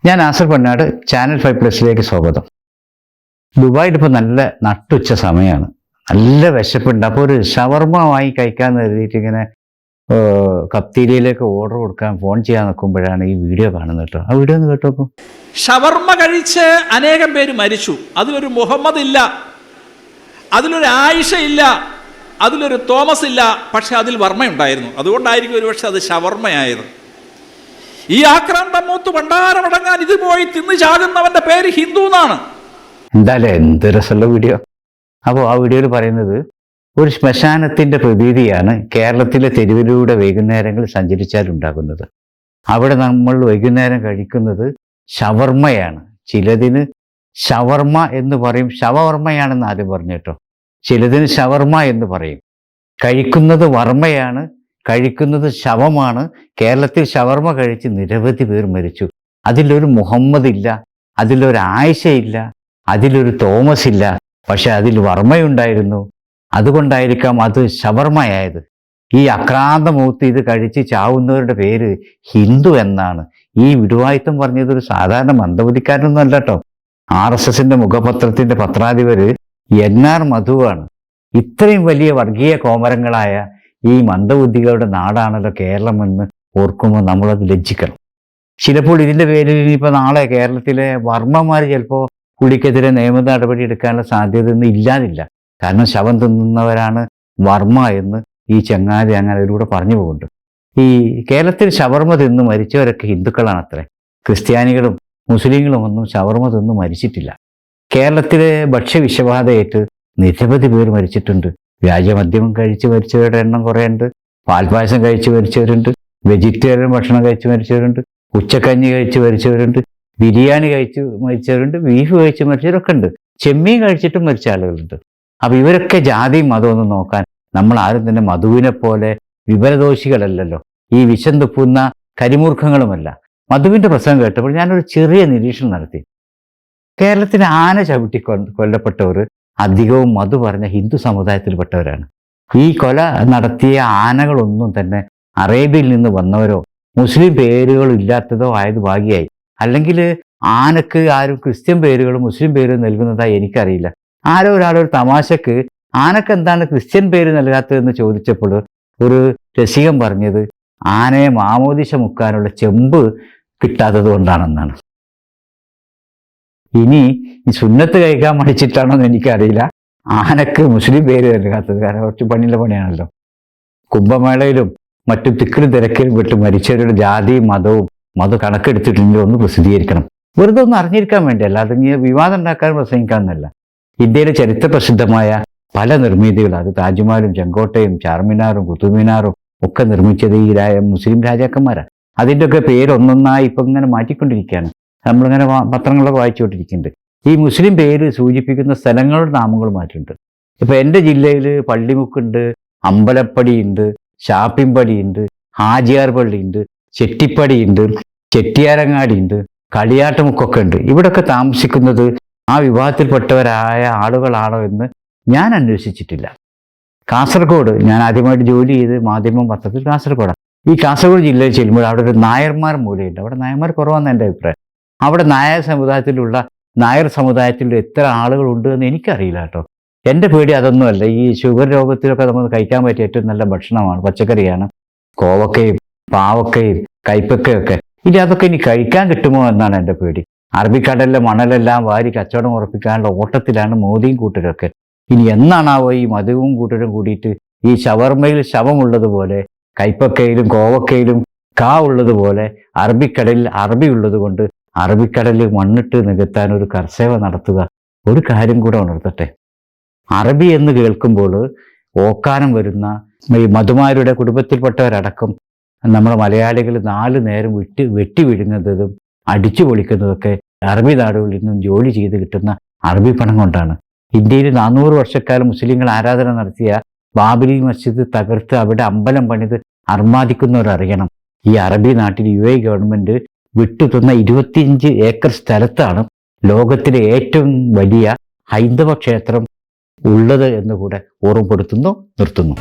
ഞാൻ ആസർ പൊന്നാട്, ചാനൽ 5+ലേക്ക് സ്വാഗതം. ദുബായിൽ ഇപ്പോൾ നല്ല നട്ടുച്ച സമയമാണ്, നല്ല വിശപ്പുണ്ട്. അപ്പോൾ ഒരു ഷവർമ വാങ്ങി കഴിക്കാമെന്ന് കരുതിയിട്ട് ഇങ്ങനെ കപ്തീരിയയിലേക്ക് ഓർഡർ കൊടുക്കാൻ ഫോൺ ചെയ്യാൻ നിൽക്കുമ്പോഴാണ് ഈ വീഡിയോ കാണുന്നത് കേട്ടോ. ആ വീഡിയോ ഒന്ന് കേട്ടോ. ഷവർമ കഴിച്ച് അനേകം പേര് മരിച്ചു. അതിലൊരു മുഹമ്മദ് ഇല്ല, അതിലൊരു ആയിഷ ഇല്ല, അതിലൊരു തോമസ് ഇല്ല, പക്ഷെ അതിൽ വർമ്മയുണ്ടായിരുന്നു. അതുകൊണ്ടായിരിക്കും ഒരുപക്ഷെ അത് ഷവർമയായത്. ഈ ആക്രാന്തം മൂത്ത് ഭണ്ഡാരമടങ്ങാൻ ഇത് പോയി തിന്നു ചാകുന്നവന്റെ പേര് ഹിന്ദു എന്നാണ്. എന്തായാലും എന്ത് രസമുള്ള വീഡിയോ. അപ്പോൾ ആ വീഡിയോയിൽ പറയുന്നത് ഒരു ശ്മശാനത്തിന്റെ പ്രതീതിയാണ് കേരളത്തിലെ തെരുവിലൂടെ വൈകുന്നേരങ്ങളിൽ സഞ്ചരിച്ചാലുണ്ടാകുന്നത്. അവിടെ നമ്മൾ വൈകുന്നേരം കഴിക്കുന്നത് ഷവർമ്മയാണ്. ചിലതിന് ഷവർമ എന്ന് പറയും, ശവവർമ്മയാണെന്ന് ആദ്യം പറഞ്ഞു കേട്ടോ. ചിലതിന് ഷവർമ എന്ന് പറയും. കഴിക്കുന്നത് വർമ്മയാണ്, കഴിക്കുന്നത് ശവമാണ്. കേരളത്തിൽ ഷവർമ കഴിച്ച് നിരവധി പേർ മരിച്ചു. അതിലൊരു മുഹമ്മദ് ഇല്ല, അതിലൊരു ആയിഷ ഇല്ല, അതിലൊരു തോമസ് ഇല്ല, പക്ഷെ അതിൽ വർമ്മയുണ്ടായിരുന്നു. അതുകൊണ്ടായിരിക്കാം അത് ഷവർമയായത്. ഈ അക്രാന്തമൂത്ത് ഇത് കഴിച്ച് ചാവുന്നവരുടെ പേര് ഹിന്ദു എന്നാണ്. ഈ വിടുവായിത്തം പറഞ്ഞത് ഒരു സാധാരണ മന്ദബുദ്ധിക്കാരനൊന്നും അല്ല കേട്ടോ. RSSന്റെ മുഖപത്രത്തിന്റെ പത്രാധിപര് NR മധുവാണ്. ഇത്രയും വലിയ വർഗീയ കോമരങ്ങളായ ഈ മന്ദബുദ്ധികളുടെ നാടാണല്ലോ കേരളമെന്ന് ഓർക്കുമ്പോൾ നമ്മളത് ലജ്ജിക്കണം. ചിലപ്പോൾ ഇതിന്റെ പേരിൽ ഇനിയിപ്പോൾ നാളെ കേരളത്തിലെ വർമ്മമാർ ചിലപ്പോൾ പുള്ളിക്കെതിരെ നിയമ നടപടി എടുക്കാനുള്ള സാധ്യത ഒന്നും ഇല്ലാതില്ല. കാരണം ശവം തിന്നുന്നവരാണ് വർമ്മ എന്ന് ഈ ചങ്ങാതി അങ്ങനെ അതിലൂടെ പറഞ്ഞു പോകുന്നുണ്ട്. ഈ കേരളത്തിൽ ഷവർമ തിന്ന് മരിച്ചവരൊക്കെ ഹിന്ദുക്കളാണ് അത്രേ. ക്രിസ്ത്യാനികളും മുസ്ലിങ്ങളും ഒന്നും ഷവർമ തിന്ന് മരിച്ചിട്ടില്ല. കേരളത്തിലെ ഭക്ഷ്യവിഷബാധയേറ്റ് നിരവധി പേർ മരിച്ചിട്ടുണ്ട്. വ്യാജമദ്യം കഴിച്ച് മരിച്ചവരുടെ എണ്ണം കുറേയുണ്ട്. പാൽപ്പായസം കഴിച്ച് മരിച്ചവരുണ്ട്, വെജിറ്റേറിയൻ ഭക്ഷണം കഴിച്ച് മരിച്ചവരുണ്ട്, ഉച്ചക്കഞ്ഞി കഴിച്ച് മരിച്ചവരുണ്ട്, ബിരിയാണി കഴിച്ച് മരിച്ചവരുണ്ട്, ബീഫ് കഴിച്ച് മരിച്ചവരൊക്കെ ഉണ്ട്, ചെമ്മീൻ കഴിച്ചിട്ടും മരിച്ച ആളുകളുണ്ട്. അപ്പൊ ഇവരൊക്കെ ജാതിയും മതമൊന്നും നോക്കാൻ നമ്മൾ ആരും തന്നെ മധുവിനെ പോലെ വിവരദോഷികളല്ലല്ലോ, ഈ വിഷം തുപ്പുന്ന കരിമൂർഖങ്ങളുമല്ല. മധുവിന്റെ പ്രസംഗം കേട്ടപ്പോൾ ഞാനൊരു ചെറിയ നിരീക്ഷണം നടത്തി. കേരളത്തിൽ ആന ചവിട്ടി കൊല്ലപ്പെട്ടവർ അധികവും മധു പറഞ്ഞ ഹിന്ദു സമുദായത്തിൽപ്പെട്ടവരാണ്. ഈ കൊല നടത്തിയ ആനകളൊന്നും തന്നെ അറേബ്യയിൽ നിന്ന് വന്നവരോ മുസ്ലിം പേരുകളോ ഇല്ലാത്തതോ ആയത് ഭാഗ്യമായി. അല്ലെങ്കിൽ ആനക്ക് ആരും ക്രിസ്ത്യൻ പേരുകളും മുസ്ലിം പേരും നൽകുന്നതായി എനിക്കറിയില്ല. ആരോ ഒരാളൊരു തമാശക്ക് ആനക്ക് എന്താണ് ക്രിസ്ത്യൻ പേര് നൽകാത്തതെന്ന് ചോദിച്ചപ്പോൾ ഒരു രസികൻ പറഞ്ഞത് ആനയെ മാമോദിശ മുക്കാനുള്ള ചെമ്പ് കിട്ടാത്തത് കൊണ്ടാണെന്നാണ്. ഇനി ഈ സുന്നത്ത് കഴിക്കാൻ മടിച്ചിട്ടാണോ എന്ന് എനിക്കറിയില്ല ആനക്ക് മുസ്ലിം പേര് നൽകാത്തത്. കാരണം കുറച്ച് പണിയുള്ള പണിയാണല്ലോ. കുംഭമേളയിലും മറ്റും തിക്കിലും തിരക്കിലും വിട്ട് മരിച്ചവരുടെ ജാതിയും മതവും മത കണക്കെടുത്തിട്ടുണ്ടെങ്കിൽ ഒന്ന് പ്രസിദ്ധീകരിക്കണം. വെറുതെ ഒന്ന് അറിഞ്ഞിരിക്കാൻ വേണ്ടി, അല്ലാതെ ഇനി വിവാദം ഉണ്ടാക്കാൻ പ്രസംഗിക്കാമെന്നല്ല. ഇന്ത്യയിലെ ചരിത്ര പ്രസിദ്ധമായ പല നിർമ്മിതികൾ, അത് താജ്മഹലും ചെങ്കോട്ടയും ചാർമിനാറും കുത്തുബ് ഒക്കെ നിർമ്മിച്ചത് ഈ മുസ്ലിം രാജാക്കന്മാരാണ്. അതിൻ്റെയൊക്കെ പേര് ഒന്നൊന്നായി ഇപ്പം ഇങ്ങനെ മാറ്റിക്കൊണ്ടിരിക്കുകയാണ്. നമ്മളിങ്ങനെ പത്രങ്ങളൊക്കെ വായിച്ചുകൊണ്ടിരിക്കുന്നുണ്ട്. ഈ മുസ്ലിം പേര് സൂചിപ്പിക്കുന്ന സ്ഥലങ്ങളുടെ നാമങ്ങൾ മാറ്റുന്നുണ്ട്. ഇപ്പം എൻ്റെ ജില്ലയിൽ പള്ളിമുക്കുണ്ട്, അമ്പലപ്പടിയുണ്ട്, ഷാപ്പിമ്പടിയുണ്ട്, ഹാജിയാർ പള്ളിയുണ്ട്, ചെട്ടിപ്പടിയുണ്ട്, ചെട്ടിയാരങ്ങാടിയുണ്ട്, കളിയാട്ടുമുക്കൊക്കെ ഉണ്ട്. ഇവിടെയൊക്കെ താമസിക്കുന്നത് ആ വിഭാഗത്തിൽപ്പെട്ടവരായ ആളുകളാണോ എന്ന് ഞാൻ അന്വേഷിച്ചിട്ടില്ല. കാസർഗോഡ് ഞാൻ ആദ്യമായിട്ട് ജോലി ചെയ്ത് മാധ്യമം പത്രത്തിൽ കാസർഗോഡാണ്. ഈ കാസർഗോഡ് ജില്ലയിൽ ചെല്ലുമ്പോൾ അവിടെ ഒരു നായർമാർ മൂലയുണ്ട്. അവിടെ നായന്മാർ കുറവാണെന്ന് എൻ്റെ അഭിപ്രായം. അവിടെ നായർ സമുദായത്തിൽ എത്ര ആളുകളുണ്ട് എന്ന് എനിക്കറിയില്ല കേട്ടോ. എൻ്റെ പേടി അതൊന്നുമല്ല. ഈ ഷുഗർ രോഗത്തിലൊക്കെ നമുക്ക് കഴിക്കാൻ പറ്റിയ ഏറ്റവും നല്ല ഭക്ഷണമാണ്, പച്ചക്കറിയാണ് കോവക്കയും പാവക്കയും കൈപ്പക്കയൊക്കെ. ഇനി അതൊക്കെ ഇനി കഴിക്കാൻ കിട്ടുമോ എന്നാണ് എൻ്റെ പേടി. അറബിക്കടലിലെ മണലെല്ലാം വാരി കച്ചവടം ഉറപ്പിക്കാനുള്ള ഓട്ടത്തിലാണ് മോദിയും കൂട്ടരൊക്കെ. ഇനി എന്നാണാവോ ഈ മധുവും കൂട്ടരും കൂടിയിട്ട് ഈ ഷവർമയിൽ ശവമുള്ളതുപോലെ കൈപ്പക്കയിലും കോവക്കയിലും ഉള്ളതുപോലെ അറബിക്കടലിൽ അറബി ഉള്ളത് കൊണ്ട് അറബിക്കടലിൽ മണ്ണിട്ട് നികത്താൻ ഒരു കർസേവ നടത്തുക. ഒരു കാര്യം കൂടെ ഉണർത്തട്ടെ, അറബി എന്ന് കേൾക്കുമ്പോൾ ഓക്കാനം വരുന്ന ഈ മധുമാരുടെ കുടുംബത്തിൽപ്പെട്ടവരടക്കം നമ്മുടെ മലയാളികൾ 4 നേരം വെട്ടി വിഴുങ്ങുന്നതും അടിച്ചു പൊളിക്കുന്നതൊക്കെ അറബി നാടുകളിൽ നിന്നും ജോലി ചെയ്ത് കിട്ടുന്ന അറബി പണം കൊണ്ടാണ്. ഇന്ത്യയിൽ 400 വർഷക്കാലം മുസ്ലിങ്ങൾ ആരാധന നടത്തിയ ബാബരി മസ്ജിദ് തകർത്ത് അവിടെ അമ്പലം പണിത് അർമാദിക്കുന്നവരറിയണം, ഈ അറബി നാട്ടിൽ UAE ഗവൺമെന്റ് വിട്ടുതന്ന 25 ഏക്കർ സ്ഥലത്താണ് ലോകത്തിലെ ഏറ്റവും വലിയ ഹൈന്ദവ ക്ഷേത്രം ഉള്ളത് എന്ന് കൂടെ ഓർമ്മപ്പെടുത്തുന്നു. നിർത്തുന്നു.